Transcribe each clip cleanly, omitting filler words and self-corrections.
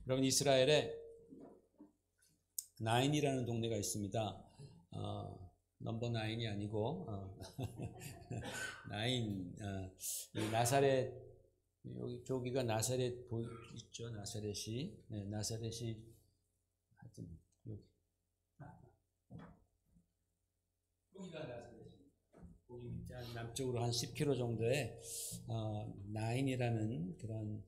여러분, 이스라엘에 나인이라는 동네가 있습니다. 넘버 나인이 아니고 나인. 이 나사렛, 여기 저기가 나사렛 있죠. 나사렛이. 네, 나사렛이 하여튼 여기가 나사렛이. 거기 남쪽으로 한 10km 정도에 나인이라는 그런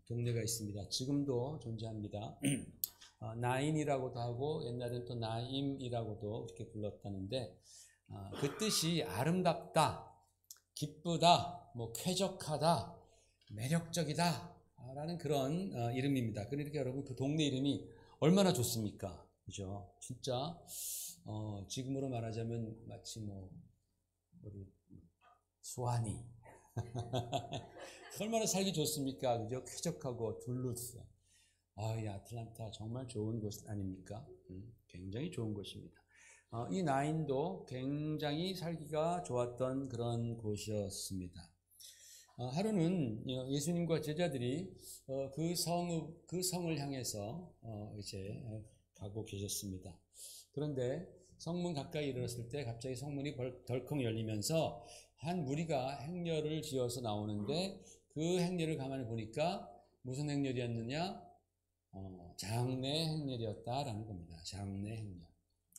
동네가 있습니다. 지금도 존재합니다. 나인이라고도 하고 옛날엔 또 나임이라고도 이렇게 불렀다는데, 그 뜻이 아름답다, 기쁘다, 뭐 쾌적하다, 매력적이다 라는 그런 이름입니다. 그러니까 여러분, 그 동네 이름이 얼마나 좋습니까? 그죠? 진짜 지금으로 말하자면 마치 뭐 우리 수완이 얼마나 살기 좋습니까? 그죠? 쾌적하고 둘루스. 이 아틀란타 정말 좋은 곳 아닙니까? 굉장히 좋은 곳입니다. 이 나인도 굉장히 살기가 좋았던 그런 곳이었습니다. 하루는 예수님과 제자들이 그 성을 향해서 이제 가고 계셨습니다. 그런데 성문 가까이 이르렀을 때 갑자기 성문이 덜컥 열리면서 한 무리가 행렬을 지어서 나오는데, 그 행렬을 가만히 보니까 무슨 행렬이었느냐? 장례 행렬이었다라는 겁니다. 장례 행렬.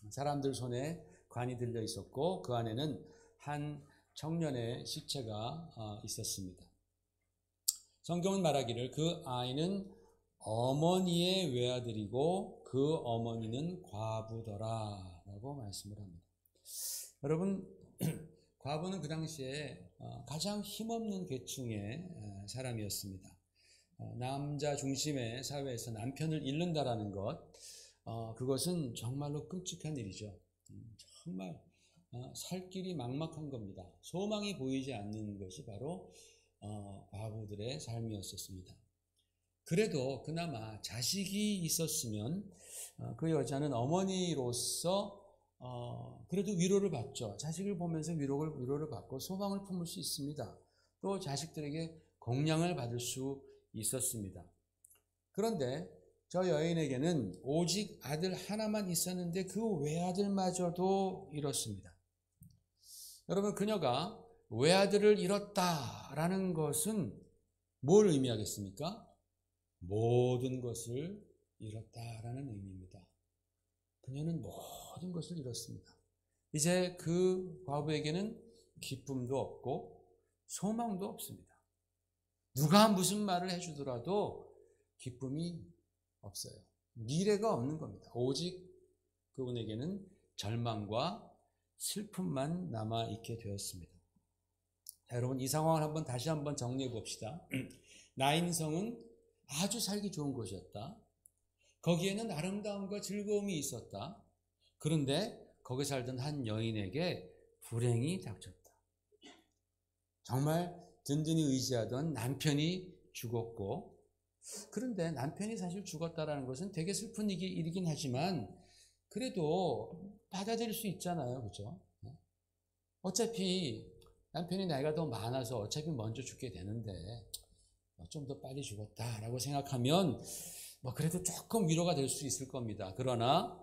사람들 손에 관이 들려 있었고 그 안에는 한 청년의 시체가 있었습니다. 성경은 말하기를 그 아이는 어머니의 외아들이고 그 어머니는 과부더라 라고 말씀을 합니다. 여러분, 과부는 그 당시에 가장 힘없는 계층의 사람이었습니다. 남자 중심의 사회에서 남편을 잃는다라는 것, 그것은 정말로 끔찍한 일이죠. 정말 살 길이 막막한 겁니다. 소망이 보이지 않는 것이 바로 과부들의 삶이었습니다. 그래도 그나마 자식이 있었으면 그 여자는 어머니로서 그래도 위로를 받죠. 자식을 보면서 위로를 받고 소망을 품을 수 있습니다. 또 자식들에게 공양을 받을 수 있었습니다. 그런데 저 여인에게는 오직 아들 하나만 있었는데 그 외아들마저도 잃었습니다. 여러분, 그녀가 외아들을 잃었다라는 것은 뭘 의미하겠습니까? 모든 것을 잃었다라는 의미입니다. 그녀는 모든 것을 잃었습니다. 이제 그 과부에게는 기쁨도 없고 소망도 없습니다. 누가 무슨 말을 해주더라도 기쁨이 없어요. 미래가 없는 겁니다. 오직 그분에게는 절망과 슬픔만 남아있게 되었습니다. 자, 여러분, 이 상황을 다시 한번 정리해 봅시다. 나인성은 아주 살기 좋은 곳이었다. 거기에는 아름다움과 즐거움이 있었다. 그런데 거기 살던 한 여인에게 불행이 닥쳤다. 정말 든든히 의지하던 남편이 죽었고, 그런데 남편이 사실 죽었다라는 것은 되게 슬픈 일이긴 하지만 그래도 받아들일 수 있잖아요. 그죠? 어차피 남편이 나이가 더 많아서 어차피 먼저 죽게 되는데 좀 더 빨리 죽었다라고 생각하면 그래도 조금 위로가 될 수 있을 겁니다. 그러나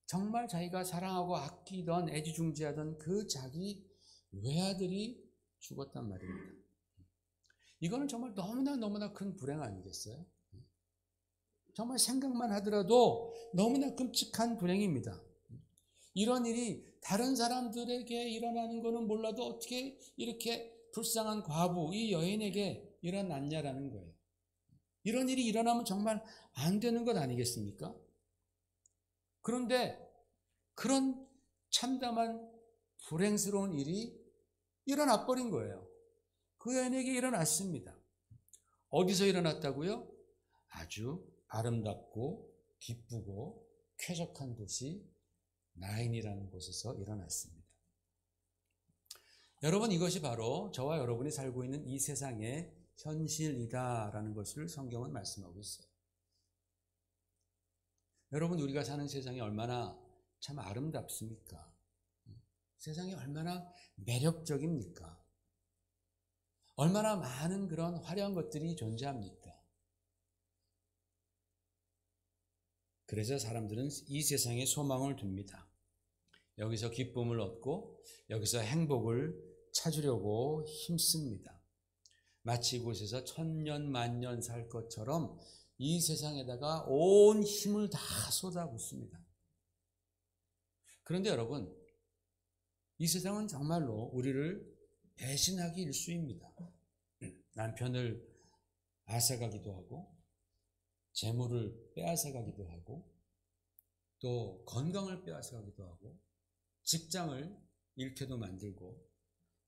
정말 자기가 사랑하고 아끼던, 애지중지하던 그 자기 외아들이 죽었단 말입니다. 이거는 정말 너무나 큰 불행 아니겠어요? 정말 생각만 하더라도 너무나 끔찍한 불행입니다. 이런 일이 다른 사람들에게 일어나는 거는 몰라도 어떻게 이렇게 불쌍한 과부, 이 여인에게 일어났냐라는 거예요. 이런 일이 일어나면 정말 안 되는 것 아니겠습니까? 그런데 그런 참담한 불행스러운 일이 일어나 버린 거예요. 그 여인에게 일어났습니다. 어디서 일어났다고요? 아주 아름답고 기쁘고 쾌적한 도시 나인이라는 곳에서 일어났습니다. 여러분, 이것이 바로 저와 여러분이 살고 있는 이 세상의 현실이다라는 것을 성경은 말씀하고 있어요. 여러분, 우리가 사는 세상이 얼마나 참 아름답습니까? 세상이 얼마나 매력적입니까? 얼마나 많은 그런 화려한 것들이 존재합니까? 그래서 사람들은 이 세상에 소망을 둡니다. 여기서 기쁨을 얻고 여기서 행복을 찾으려고 힘씁니다. 마치 이곳에서 천년 만년 살 것처럼 이 세상에다가 온 힘을 다 쏟아붓습니다. 그런데 여러분, 이 세상은 정말로 우리를 배신하기 일쑤입니다. 남편을 앗아가기도 하고, 재물을 빼앗아가기도 하고, 또 건강을 빼앗아가기도 하고, 직장을 잃게도 만들고,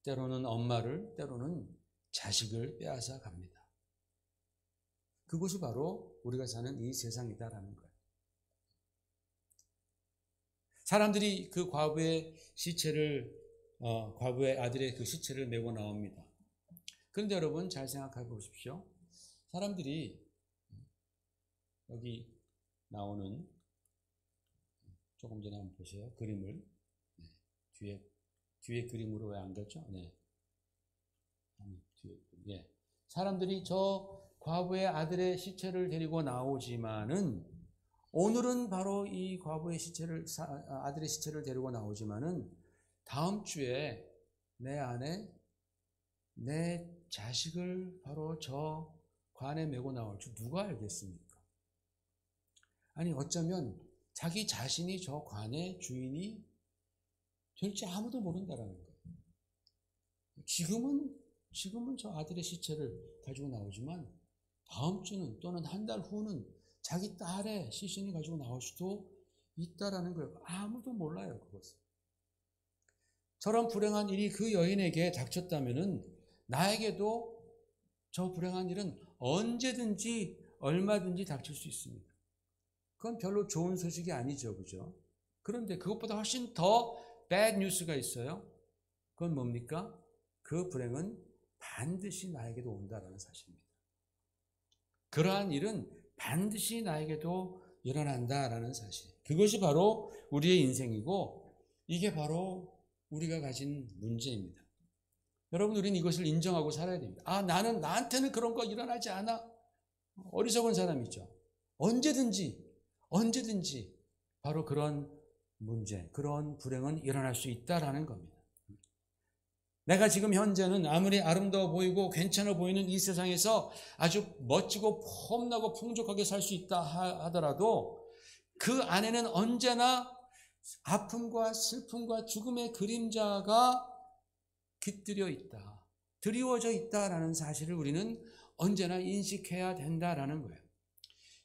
때로는 엄마를, 때로는 자식을 빼앗아 갑니다. 그것이 바로 우리가 사는 이 세상이다라는 거예요. 사람들이 그 과부의 아들의 그 시체를 메고 나옵니다. 그런데 여러분 잘 생각해 보십시오. 사람들이 여기 나오는, 조금 전에 한번 보세요. 그림을. 뒤에 그림으로 왜 안 갔죠? 네. 예. 사람들이 저 과부의 아들의 시체를 데리고 나오지만은, 오늘은 바로 이 과부의 아들의 시체를 데리고 나오지만은, 다음 주에 내 아내, 내 자식을 바로 저 관에 메고 나올 줄 누가 알겠습니까? 아니, 어쩌면 자기 자신이 저 관의 주인이 될지 아무도 모른다라는 거예요. 지금은 저 아들의 시체를 가지고 나오지만, 다음 주는 또는 한 달 후는 자기 딸의 시신을 가지고 나올 수도 있다라는 거예요. 아무도 몰라요, 그것을. 저런 불행한 일이 그 여인에게 닥쳤다면은 나에게도 저 불행한 일은 언제든지 얼마든지 닥칠 수 있습니다. 그건 별로 좋은 소식이 아니죠, 그죠? 그런데 그것보다 훨씬 더 bad 뉴스가 있어요. 그건 뭡니까? 그 불행은 반드시 나에게도 온다라는 사실입니다. 그러한 일은 반드시 나에게도 일어난다라는 사실. 그것이 바로 우리의 인생이고, 이게 바로 우리가 가진 문제입니다. 여러분, 우리는 이것을 인정하고 살아야 됩니다. 나한테는 그런 거 일어나지 않아. 어리석은 사람이죠. 언제든지 바로 그런 문제, 그런 불행은 일어날 수 있다라는 겁니다. 내가 지금 현재는 아무리 아름다워 보이고 괜찮아 보이는 이 세상에서 아주 멋지고 폼나고 풍족하게 살 수 있다 하더라도, 그 안에는 언제나 아픔과 슬픔과 죽음의 그림자가 깃들여 있다, 드리워져 있다라는 사실을 우리는 언제나 인식해야 된다라는 거예요.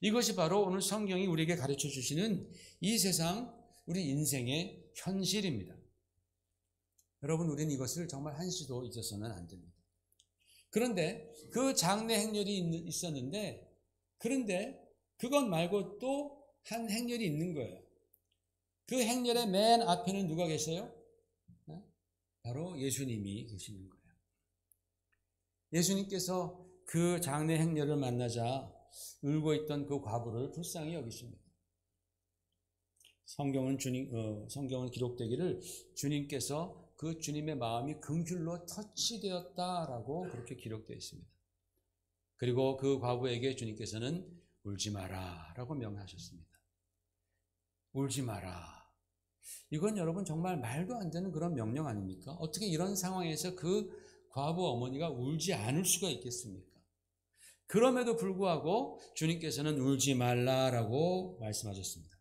이것이 바로 오늘 성경이 우리에게 가르쳐 주시는 이 세상, 우리 인생의 현실입니다. 여러분, 우리는 이것을 정말 한시도 잊어서는 안 됩니다. 그런데 그 장례 행렬이 있었는데, 그런데 그것 말고 또 한 행렬이 있는 거예요. 그 행렬의 맨 앞에는 누가 계세요? 바로 예수님이 계시는 거예요. 예수님께서 그 장례 행렬을 만나자 울고 있던 그 과부를 불쌍히 여기십니다. 성경은 기록되기를 주님께서 그 주님의 마음이 긍휼로 터치되었다라고 그렇게 기록되어 있습니다. 그리고 그 과부에게 주님께서는 울지 마라 라고 명하셨습니다. 울지 마라. 이건 여러분 정말 말도 안 되는 그런 명령 아닙니까? 어떻게 이런 상황에서 그 과부 어머니가 울지 않을 수가 있겠습니까? 그럼에도 불구하고 주님께서는 울지 말라라고 말씀하셨습니다.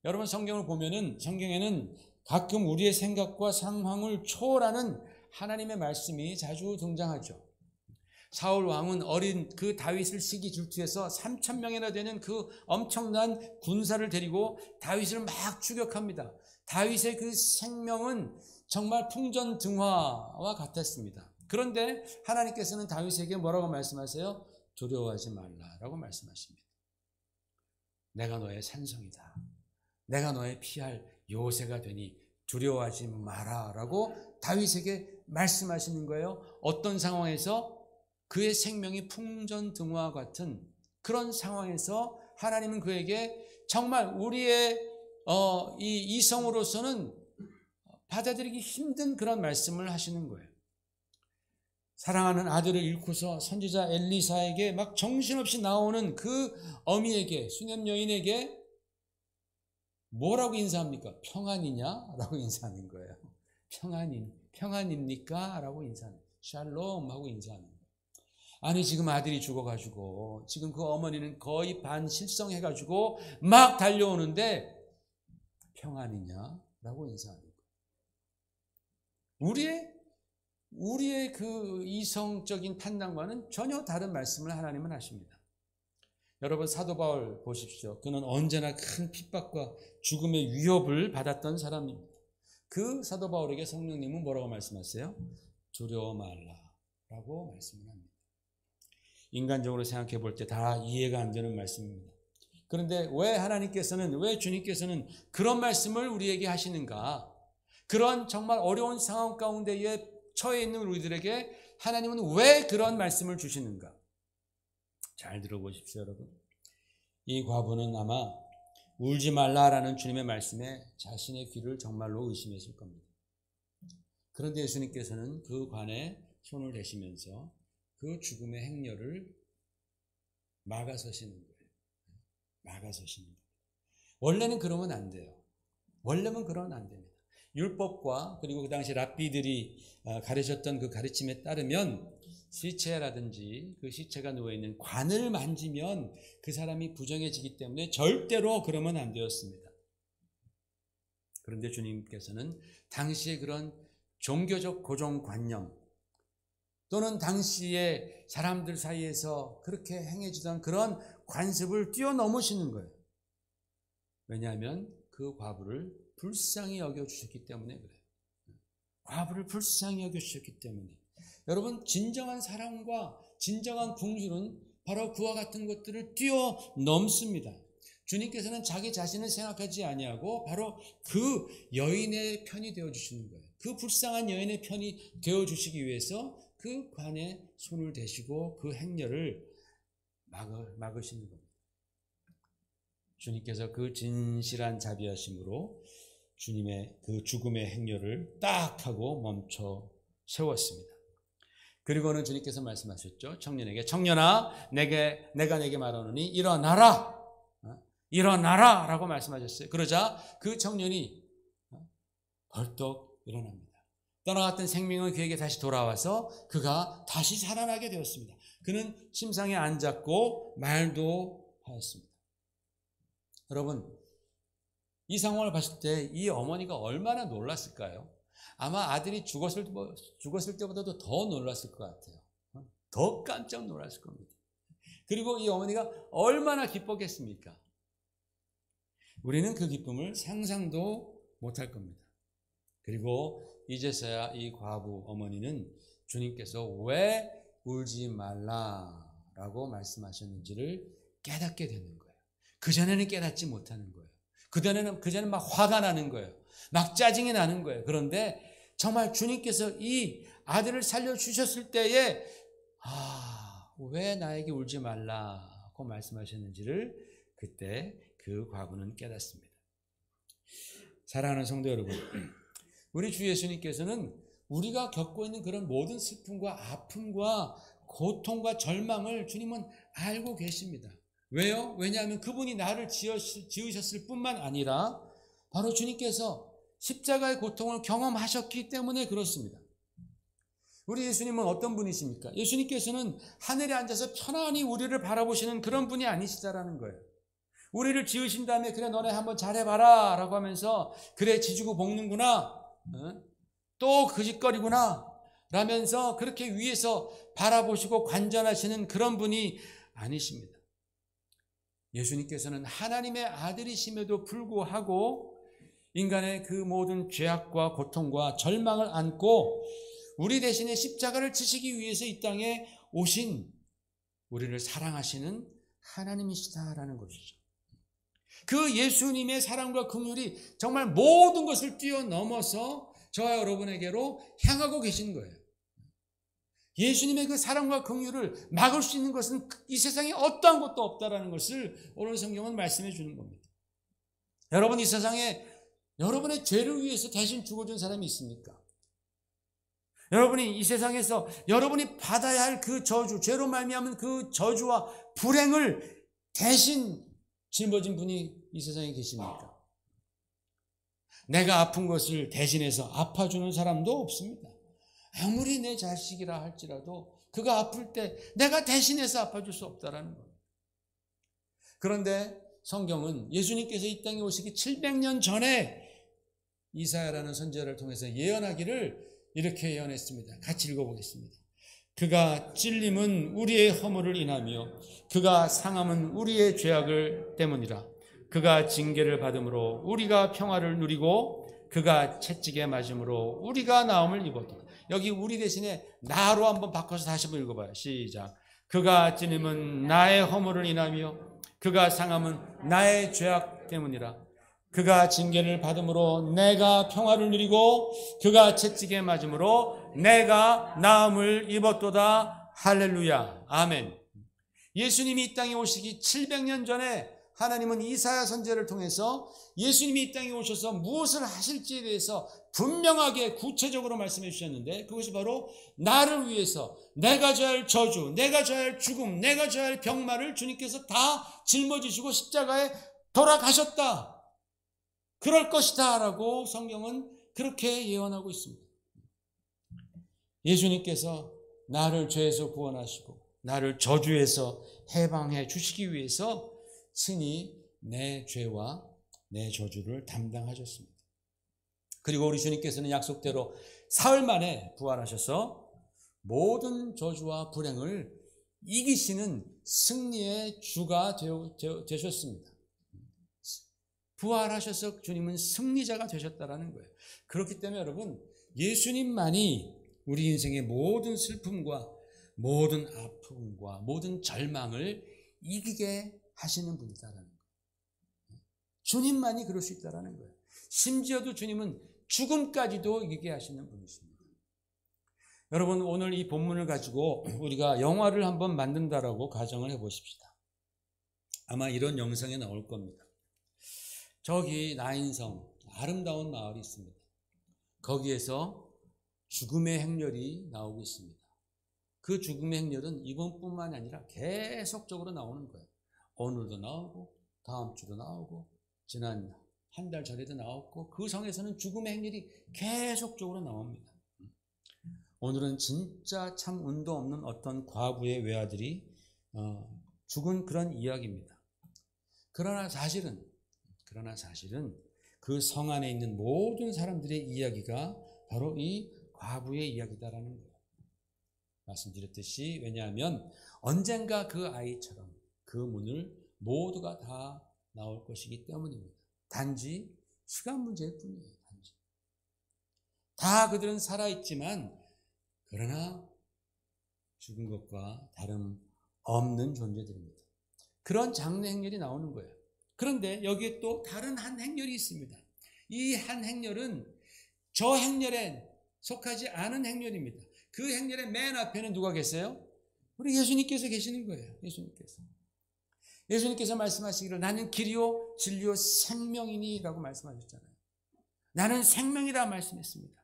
여러분, 성경을 보면은 성경에는 가끔 우리의 생각과 상황을 초월하는 하나님의 말씀이 자주 등장하죠. 사울 왕은 어린 그 다윗을 시기 질투해서 3,000명이나 되는 그 엄청난 군사를 데리고 다윗을 막 추격합니다. 다윗의 그 생명은 정말 풍전등화와 같았습니다. 그런데 하나님께서는 다윗에게 뭐라고 말씀하세요? 두려워하지 말라라고 말씀하십니다. 내가 너의 산성이다. 내가 너의 피할 요새가 되니 두려워하지 마라라고 다윗에게 말씀하시는 거예요. 어떤 상황에서? 그의 생명이 풍전등화와 같은 그런 상황에서 하나님은 그에게 정말 우리의 이 이성으로서는 받아들이기 힘든 그런 말씀을 하시는 거예요. 사랑하는 아들을 잃고서 선지자 엘리사에게 막 정신없이 나오는 그 어미에게, 수냄 여인에게 뭐라고 인사합니까? 평안이냐? 라고 인사하는 거예요. 평안입니까? 라고 인사하는 거예요. 샬롬 하고 인사하는 거예요. 아니 지금 아들이 죽어가지고 지금 그 어머니는 거의 반실성해가지고 막 달려오는데 평안이냐? 라고 인사하는 거예요. 우리의 그 이성적인 판단과는 전혀 다른 말씀을 하나님은 하십니다. 여러분 사도 바울 보십시오. 그는 언제나 큰 핍박과 죽음의 위협을 받았던 사람입니다. 그 사도 바울에게 성령님은 뭐라고 말씀하세요? 두려워 말라라고 말씀을 합니다. 인간적으로 생각해 볼 때 다 이해가 안 되는 말씀입니다. 그런데 왜 주님께서는 그런 말씀을 우리에게 하시는가? 그런 정말 어려운 상황 가운데에 처해 있는 우리들에게 하나님은 왜 그런 말씀을 주시는가? 잘 들어보십시오, 여러분. 이 과부는 아마 울지 말라라는 주님의 말씀에 자신의 귀를 정말로 의심했을 겁니다. 그런데 예수님께서는 그 관에 손을 대시면서 그 죽음의 행렬을 막아서시는 거예요. 막아서시는 거예요. 원래는 그러면 안 돼요. 원래는 그러면 안 됩니다. 율법과 그리고 그 당시 랍비들이 가르쳤던 그 가르침에 따르면 시체라든지 그 시체가 누워있는 관을 만지면 그 사람이 부정해지기 때문에 절대로 그러면 안 되었습니다. 그런데 주님께서는 당시의 그런 종교적 고정관념 또는 당시의 사람들 사이에서 그렇게 행해지던 그런 관습을 뛰어넘으시는 거예요. 왜냐하면 그 과부를 불쌍히 여겨주셨기 때문에 그래요. 과부를 불쌍히 여겨주셨기 때문에. 여러분 진정한 사랑과 진정한 긍휼은 바로 그와 같은 것들을 뛰어넘습니다. 주님께서는 자기 자신을 생각하지 아니하고 바로 그 여인의 편이 되어주시는 거예요. 그 불쌍한 여인의 편이 되어주시기 위해서 그 관에 손을 대시고 그 행렬을 막으시는 겁니다. 주님께서 그 진실한 자비하심으로 주님의 그 죽음의 행렬을 딱 하고 멈춰 세웠습니다. 그리고는 주님께서 말씀하셨죠. 청년에게 청년아 내가 내게 말하노니 일어나라. 일어나라 라고 말씀하셨어요. 그러자 그 청년이 벌떡 일어납니다. 떠나갔던 생명은 그에게 다시 돌아와서 그가 다시 살아나게 되었습니다. 그는 침상에 앉았고 말도 하였습니다. 여러분 이 상황을 봤을 때 이 어머니가 얼마나 놀랐을까요? 아마 아들이 죽었을 때보다도 더 놀랐을 것 같아요. 더 깜짝 놀랐을 겁니다. 그리고 이 어머니가 얼마나 기뻤겠습니까? 우리는 그 기쁨을 상상도 못할 겁니다. 그리고 이제서야 이 과부 어머니는 주님께서 왜 울지 말라라고 말씀하셨는지를 깨닫게 되는 거예요. 그전에는 깨닫지 못하는 거예요. 그전에는 막 화가 나는 거예요. 막 짜증이 나는 거예요. 그런데 정말 주님께서 이 아들을 살려주셨을 때에 왜 나에게 울지 말라고 말씀하셨는지를 그때 그 과부는 깨닫습니다. 사랑하는 성도 여러분, 우리 주 예수님께서는 우리가 겪고 있는 그런 모든 슬픔과 아픔과 고통과 절망을 주님은 알고 계십니다. 왜요? 왜냐하면 그분이 나를 지으셨을 뿐만 아니라 바로 주님께서 십자가의 고통을 경험하셨기 때문에 그렇습니다. 우리 예수님은 어떤 분이십니까? 예수님께서는 하늘에 앉아서 편안히 우리를 바라보시는 그런 분이 아니시다라는 거예요. 우리를 지으신 다음에 그래 너네 한번 잘해봐라 라고 하면서 그래 지지고 볶는구나 또 그 짓거리구나 라면서 그렇게 위에서 바라보시고 관전하시는 그런 분이 아니십니다. 예수님께서는 하나님의 아들이심에도 불구하고 인간의 그 모든 죄악과 고통과 절망을 안고 우리 대신에 십자가를 지시기 위해서 이 땅에 오신 우리를 사랑하시는 하나님이시다라는 것이죠. 그 예수님의 사랑과 긍휼이 정말 모든 것을 뛰어넘어서 저와 여러분에게로 향하고 계신 거예요. 예수님의 그 사랑과 긍휼을 막을 수 있는 것은 이 세상에 어떠한 것도 없다라는 것을 오늘 성경은 말씀해 주는 겁니다. 여러분 이 세상에 여러분의 죄를 위해서 대신 죽어준 사람이 있습니까? 여러분이 이 세상에서 여러분이 받아야 할 그 저주, 죄로 말미암은 그 저주와 불행을 대신 짊어진 분이 이 세상에 계십니까? 내가 아픈 것을 대신해서 아파주는 사람도 없습니다. 아무리 내 자식이라 할지라도 그가 아플 때 내가 대신해서 아파줄 수 없다라는 거예요. 그런데 성경은 예수님께서 이 땅에 오시기 700년 전에 이사야라는 선지자를 통해서 예언하기를 이렇게 예언했습니다. 같이 읽어보겠습니다. 그가 찔림은 우리의 허물을 인하며 그가 상함은 우리의 죄악을 때문이라. 그가 징계를 받음으로 우리가 평화를 누리고 그가 채찍에 맞음으로 우리가 나음을 입었다. 여기 우리 대신에 나로 한번 바꿔서 다시 한번 읽어봐요. 시작. 그가 찔림은 나의 허물을 인하며 그가 상함은 나의 죄악 때문이라. 그가 징계를 받음으로 내가 평화를 누리고 그가 채찍에 맞음으로 내가 나음을 입었도다. 할렐루야. 아멘. 예수님이 이 땅에 오시기 700년 전에 하나님은 이사야 선지자를 통해서 예수님이 이 땅에 오셔서 무엇을 하실지에 대해서 분명하게 구체적으로 말씀해 주셨는데, 그것이 바로 나를 위해서 내가 져야 할 저주, 내가 져야 할 죽음, 내가 져야 할 병마를 주님께서 다 짊어지시고 십자가에 돌아가셨다. 그럴 것이다 라고 성경은 그렇게 예언하고 있습니다. 예수님께서 나를 죄에서 구원하시고 나를 저주에서 해방해 주시기 위해서 친히 내 죄와 내 저주를 담당하셨습니다. 그리고 우리 주님께서는 약속대로 사흘 만에 부활하셔서 모든 저주와 불행을 이기시는 승리의 주가 되셨습니다. 부활하셔서 주님은 승리자가 되셨다는 거예요. 그렇기 때문에 여러분, 예수님만이 우리 인생의 모든 슬픔과 모든 아픔과 모든 절망을 이기게 하시는 분이다라는 거예요. 주님만이 그럴 수 있다라는 거예요. 심지어도 주님은 죽음까지도 이기게 하시는 분이십니다. 여러분, 오늘 이 본문을 가지고 우리가 영화를 한번 만든다라고 가정을 해보십시다. 아마 이런 영상이 나올 겁니다. 저기 나인성, 아름다운 마을이 있습니다. 거기에서 죽음의 행렬이 나오고 있습니다. 그 죽음의 행렬은 이번뿐만이 아니라 계속적으로 나오는 거예요. 오늘도 나오고 다음 주도 나오고 지난 한 달 전에도 나왔고, 그 성에서는 죽음의 행렬이 계속적으로 나옵니다. 오늘은 진짜 참 운도 없는 어떤 과부의 외아들이 죽은 그런 이야기입니다. 그러나 사실은 그 성 안에 있는 모든 사람들의 이야기가 바로 이 과부의 이야기다라는 거예요. 말씀드렸듯이, 왜냐하면 언젠가 그 아이처럼 그 문을 모두가 다 나올 것이기 때문입니다. 단지 시간 문제일 뿐이에요. 단지. 다 그들은 살아있지만 그러나 죽은 것과 다름없는 존재들입니다. 그런 장래 행렬이 나오는 거예요. 그런데 여기에 또 다른 한 행렬이 있습니다. 이 한 행렬은 저 행렬에 속하지 않은 행렬입니다. 그 행렬의 맨 앞에는 누가 계세요? 우리 예수님께서 계시는 거예요. 예수님께서 말씀하시기를 나는 길이요 진리요 생명이니 라고 말씀하셨잖아요. 나는 생명이라 말씀했습니다.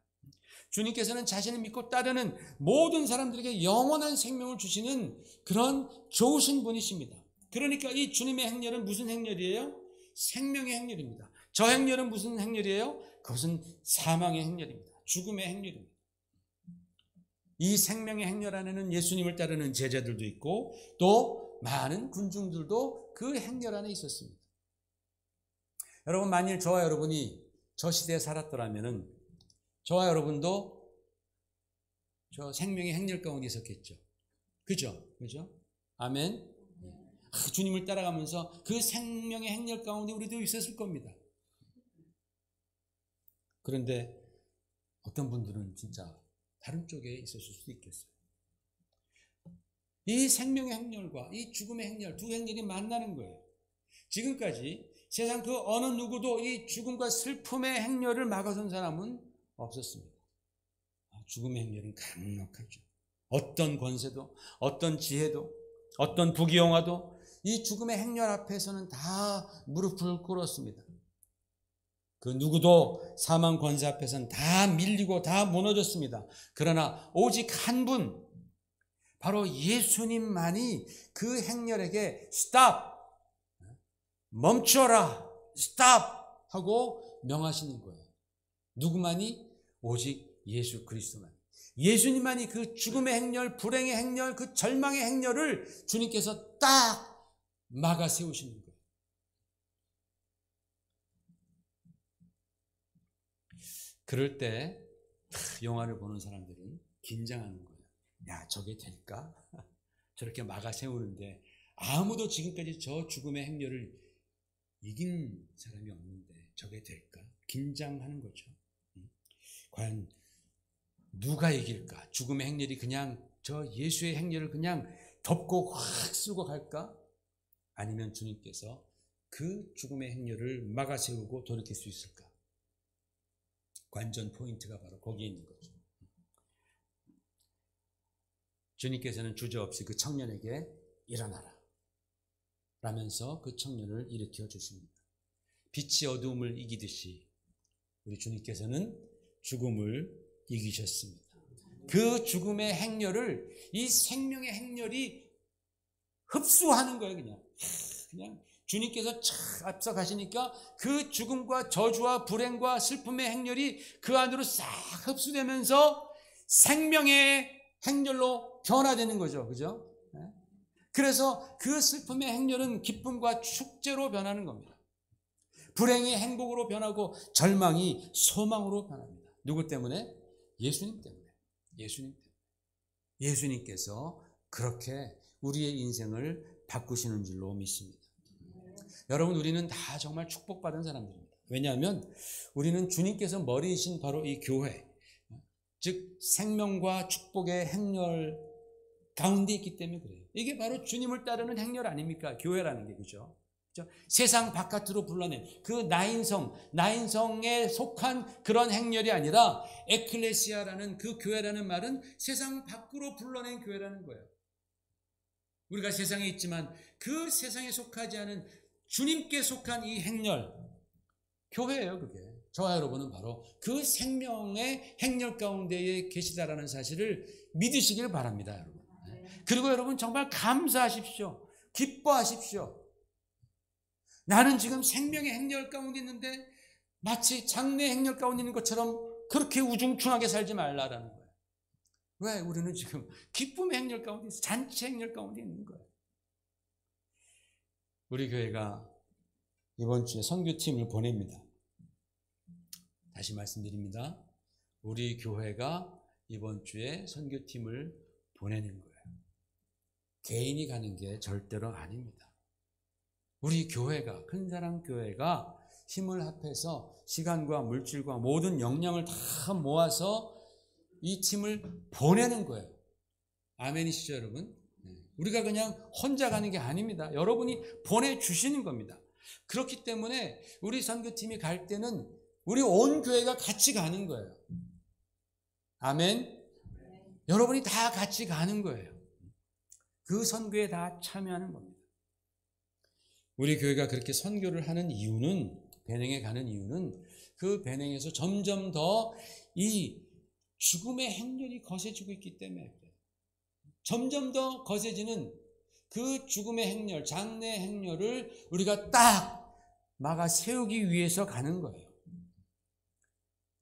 주님께서는 자신을 믿고 따르는 모든 사람들에게 영원한 생명을 주시는 그런 좋으신 분이십니다. 그러니까 이 주님의 행렬은 무슨 행렬이에요? 생명의 행렬입니다. 저 행렬은 무슨 행렬이에요? 그것은 사망의 행렬입니다. 죽음의 행렬입니다. 이 생명의 행렬 안에는 예수님을 따르는 제자들도 있고 또 많은 군중들도 그 행렬 안에 있었습니다. 여러분, 만일 저와 여러분이 저 시대에 살았더라면 저와 여러분도 저 생명의 행렬 가운데 있었겠죠. 그죠? 아멘. 주님을 따라가면서 그 생명의 행렬 가운데 우리도 있었을 겁니다. 그런데 어떤 분들은 진짜 다른 쪽에 있었을 수도 있겠어요. 이 생명의 행렬과 이 죽음의 행렬, 두 행렬이 만나는 거예요. 지금까지 세상 그 어느 누구도 이 죽음과 슬픔의 행렬을 막아선 사람은 없었습니다. 죽음의 행렬은 강력하죠. 어떤 권세도, 어떤 지혜도, 어떤 부귀영화도 이 죽음의 행렬 앞에서는 다 무릎을 꿇었습니다. 그 누구도 사망 권세 앞에서는 다 밀리고 다 무너졌습니다. 그러나 오직 한 분, 바로 예수님만이 그 행렬에게 스탑, 멈춰라, 스탑 하고 명하시는 거예요. 누구만이? 오직 예수 그리스도만. 예수님만이 그 죽음의 행렬, 불행의 행렬, 그 절망의 행렬을 주님께서 딱 막아 세우시는 거예요. 그럴 때 영화를 보는 사람들은 긴장하는 거예요. 야, 저게 될까? 저렇게 막아 세우는데 아무도 지금까지 저 죽음의 행렬을 이긴 사람이 없는데 저게 될까? 긴장하는 거죠. 과연 누가 이길까? 죽음의 행렬이 그냥 저 예수의 행렬을 그냥 덮고 확 쓰고 갈까? 아니면 주님께서 그 죽음의 행렬을 막아 세우고 돌이킬 수 있을까? 관전 포인트가 바로 거기에 있는 거죠. 주님께서는 주저없이 그 청년에게 일어나라 라면서 그 청년을 일으켜 주십니다. 빛이 어두움을 이기듯이 우리 주님께서는 죽음을 이기셨습니다. 그 죽음의 행렬을 이 생명의 행렬이 흡수하는 거예요. 그냥 주님께서 착 앞서 가시니까 그 죽음과 저주와 불행과 슬픔의 행렬이 그 안으로 싹 흡수되면서 생명의 행렬로 변화되는 거죠. 그죠? 그래서 그 슬픔의 행렬은 기쁨과 축제로 변하는 겁니다. 불행이 행복으로 변하고 절망이 소망으로 변합니다. 누구 때문에? 예수님 때문에. 예수님 때문에. 예수님께서 그렇게 우리의 인생을 바꾸시는 줄로 믿습니다. 여러분, 우리는 다 정말 축복받은 사람들입니다. 왜냐하면 우리는 주님께서 머리이신 바로 이 교회, 즉 생명과 축복의 행렬 가운데 있기 때문에 그래요. 이게 바로 주님을 따르는 행렬 아닙니까? 교회라는 게. 그죠? 세상 바깥으로 불러낸 그 나인성에 속한 그런 행렬이 아니라 에클레시아라는 그 교회라는 말은 세상 밖으로 불러낸 교회라는 거예요. 우리가 세상에 있지만 그 세상에 속하지 않은 주님께 속한 이 행렬, 교회예요. 그게. 저와 여러분은 바로 그 생명의 행렬 가운데에 계시다라는 사실을 믿으시길 바랍니다, 여러분. 그리고 여러분 정말 감사하십시오. 기뻐하십시오. 나는 지금 생명의 행렬 가운데 있는데 마치 장래의 행렬 가운데 있는 것처럼 그렇게 우중충하게 살지 말라라는 거예요. 왜? 우리는 지금 기쁨의 행렬 가운데 있어. 잔치 행렬 가운데 있는 거예요. 우리 교회가 이번 주에 선교팀을 보냅니다. 다시 말씀드립니다. 우리 교회가 이번 주에 선교팀을 보내는 거예요. 개인이 가는 게 절대로 아닙니다. 우리 교회가, 큰사랑 교회가 힘을 합해서 시간과 물질과 모든 역량을 다 모아서 이 팀을 보내는 거예요. 아멘이시죠, 여러분? 우리가 그냥 혼자 가는 게 아닙니다. 여러분이 보내주시는 겁니다. 그렇기 때문에 우리 선교팀이 갈 때는 우리 온 교회가 같이 가는 거예요. 아멘? 여러분이 다 같이 가는 거예요. 그 선교에 다 참여하는 겁니다. 우리 교회가 그렇게 선교를 하는 이유는, 배낭에 가는 이유는 그 배낭에서 점점 더 이 죽음의 행렬이 거세지고 있기 때문에 그래요. 점점 더 거세지는 그 죽음의 행렬, 장래의 행렬을 우리가 딱 막아 세우기 위해서 가는 거예요.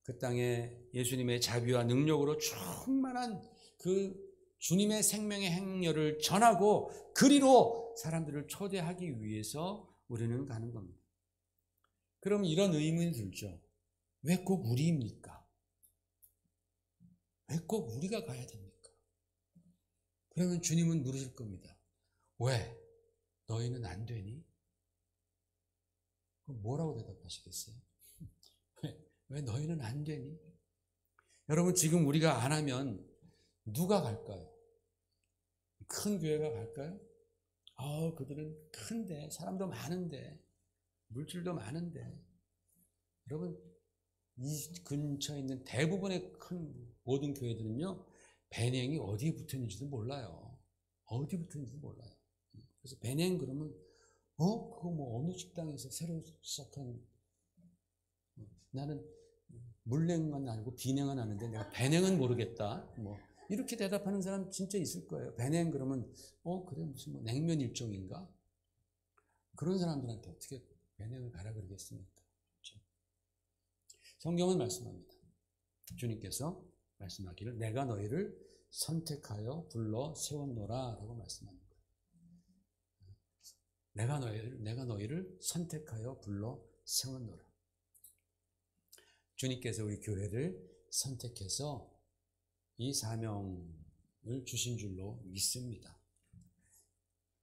그 땅에 예수님의 자비와 능력으로 충만한 그 주님의 생명의 행렬을 전하고 그리로 사람들을 초대하기 위해서 우리는 가는 겁니다. 그럼 이런 의문이 들죠. 왜 꼭 우리입니까? 왜 꼭 우리가 가야 됩니까? 그러면 주님은 물으실 겁니다. 왜? 너희는 안 되니? 그럼 뭐라고 대답하시겠어요? 왜 너희는 안 되니? 여러분, 지금 우리가 안 하면 누가 갈까요? 큰 교회가 갈까요? 그들은 큰데, 사람도 많은데, 물질도 많은데. 여러분, 이 근처에 있는 대부분의 큰 모든 교회들은요, 배낭이 어디에 붙어 있는지도 몰라요. 어디 붙어 있는지도 몰라요. 그래서 배낭 그러면, 그거 뭐 어느 식당에서 새로 시작한, 나는 물냉은 알고 비냉은 아는데 내가 배냉은 모르겠다. 뭐 이렇게 대답하는 사람 진짜 있을 거예요. 배냉 그러면 그래 무슨 뭐 냉면 일종인가? 그런 사람들한테 어떻게 배냉을 가라 그러겠습니까? 그렇죠? 성경은 말씀합니다. 주님께서 말씀하기를 내가 너희를 선택하여 불러 세웠노라 라고 말씀하는 거예요. 내가 너희를 선택하여 불러 세웠노라. 주님께서 우리 교회를 선택해서 이 사명을 주신 줄로 믿습니다.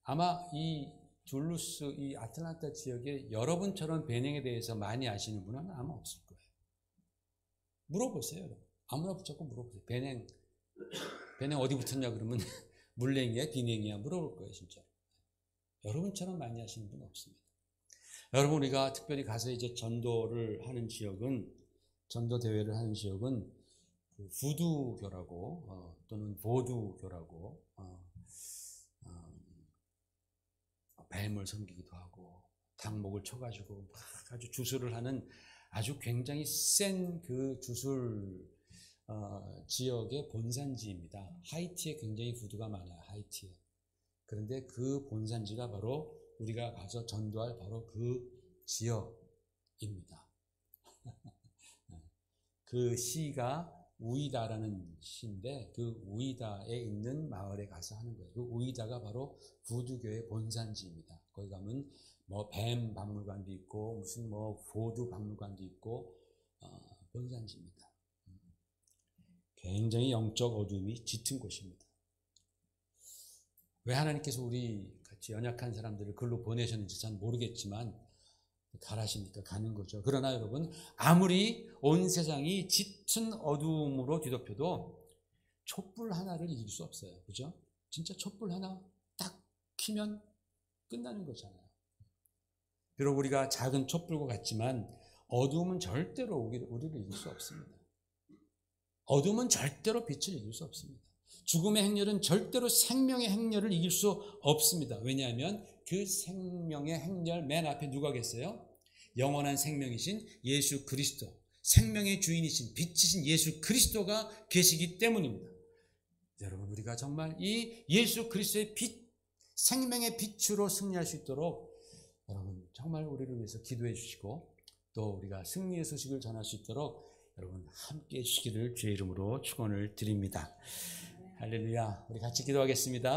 아마 이 둘루스, 이 아틀란타 지역에 여러분처럼 배낭에 대해서 많이 아시는 분은 아마 없을 거예요. 물어보세요, 여러분. 아무나 붙잡고 물어보세요. 배낭 어디 붙었냐 그러면 물냉이야, 비냉이야 물어볼 거예요, 진짜. 여러분처럼 많이 하시는 분은 없습니다. 여러분, 우리가 특별히 가서 이제 전도를 하는 지역은, 전도 대회를 하는 지역은 부두교라고 또는 보두교라고 뱀을 섬기기도 하고 닭목을 쳐가지고 막 아주 주술을 하는 아주 굉장히 센 그 주술 지역의 본산지입니다. 하이티에 굉장히 부두가 많아요. 하이티에. 그런데 그 본산지가 바로 우리가 가서 전도할 바로 그 지역입니다. 그 시가 우이다라는 시인데 그 우이다에 있는 마을에 가서 하는 거예요. 그 우이다가 바로 부두교의 본산지입니다. 거기 가면 뭐 뱀 박물관도 있고 무슨 뭐 보두 박물관도 있고 본산지입니다. 굉장히 영적 어둠이 짙은 곳입니다. 왜 하나님께서 우리 같이 연약한 사람들을 글로 보내셨는지 잘 모르겠지만 가라시니까 가는 거죠. 그러나 여러분, 아무리 온 세상이 짙은 어둠으로 뒤덮여도 촛불 하나를 이길 수 없어요. 그죠? 진짜 촛불 하나 딱 켜면 끝나는 거잖아요. 비록 우리가 작은 촛불과 같지만 어둠은 절대로 우리를 이길 수 없습니다. 어둠은 절대로 빛을 이길 수 없습니다. 죽음의 행렬은 절대로 생명의 행렬을 이길 수 없습니다. 왜냐하면 그 생명의 행렬 맨 앞에 누가 계세요? 영원한 생명이신 예수 그리스도, 생명의 주인이신 빛이신 예수 그리스도가 계시기 때문입니다. 여러분, 우리가 정말 이 예수 그리스도의 빛, 생명의 빛으로 승리할 수 있도록 여러분 정말 우리를 위해서 기도해 주시고 또 우리가 승리의 소식을 전할 수 있도록 여러분 함께 해주시기를 주의 이름으로 축원을 드립니다. 할렐루야. 우리 같이 기도하겠습니다.